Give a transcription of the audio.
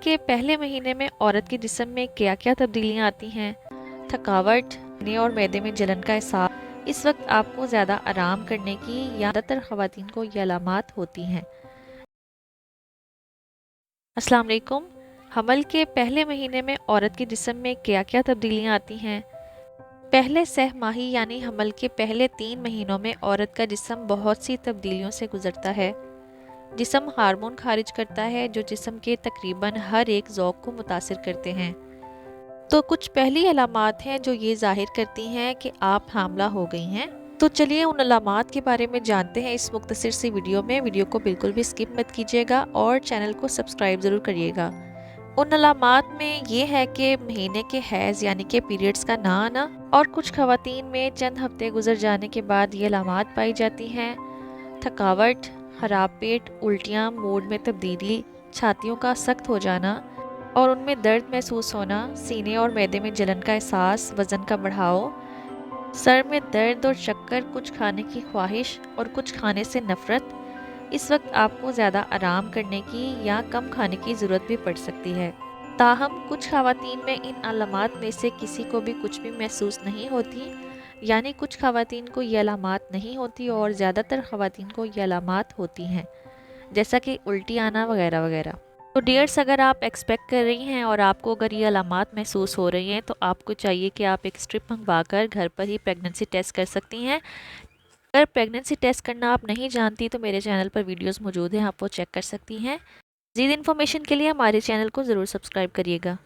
के पहले महीने में औरत के जिस्म में क्या क्या तब्दीलियां आती हैं? थकावट, सीने और मैदे में जलन का एहसास। इस वक्त आपको ज़्यादा आराम करने की या ज़्यादातर ख़वातीन को ये अलामात होती हैं। अस्सलाम वालेकुम। हमल के पहले महीने में औरत के जिस्म में क्या क्या तब्दीलियां आती हैं? पहले सह माही यानी हमल के पहले 3 महीनों में औरत का जिस्म बहुत सी तब्दीलियों से गुजरता है। जिस्म हार्मोन खारिज करता है जो जिस्म के तकरीबन हर एक ज़ौक़ को मुतासिर करते हैं। तो कुछ पहली अलामात हैं जो ये ज़ाहिर करती हैं कि आप हामला हो गई हैं। तो चलिए उन अलामात के बारे में जानते हैं इस मुख्तसर सी वीडियो में। वीडियो को बिल्कुल भी स्किप मत कीजिएगा और चैनल को सब्सक्राइब ज़रूर करिएगा। उन अलामात में ये है कि महीने के हैज़ यानी कि पीरियड्स का ना आना, और कुछ ख़वातीन में चंद हफ्ते गुजर जाने के बाद ये अलामात पाई जाती हैं। थकावट, ख़राब पेट, उल्टियाँ, मूड में तब्दीली, छातियों का सख्त हो जाना और उनमें दर्द महसूस होना, सीने और मैदे में जलन का एहसास, वज़न का बढ़ाव, सर में दर्द और चक्कर, कुछ खाने की ख्वाहिश और कुछ खाने से नफ़रत। इस वक्त आपको ज़्यादा आराम करने की या कम खाने की ज़रूरत भी पड़ सकती है। ताहम कुछ ख़वातीन में इन अलामात में से किसी को भी कुछ भी महसूस नहीं होती, यानी कुछ ख़वातीन को ये अलामात नहीं होती और ज़्यादातर ख़वातीन को ये अलामात होती हैं, जैसा कि उल्टी आना वगैरह वगैरह। तो डियर्स, अगर आप एक्सपेक्ट कर रही हैं और आपको अगर ये अलामात महसूस हो रही हैं तो आपको चाहिए कि आप एक स्ट्रिप मंगवा कर घर पर ही प्रेगनेंसी टेस्ट कर सकती हैं। अगर प्रेगनेंसी टेस्ट करना आप नहीं जानती तो मेरे चैनल पर वीडियोस मौजूद हैं, आप वो चेक कर सकती हैं। ज़्यादा इन्फॉर्मेशन के लिए हमारे चैनल को ज़रूर सब्सक्राइब करिएगा।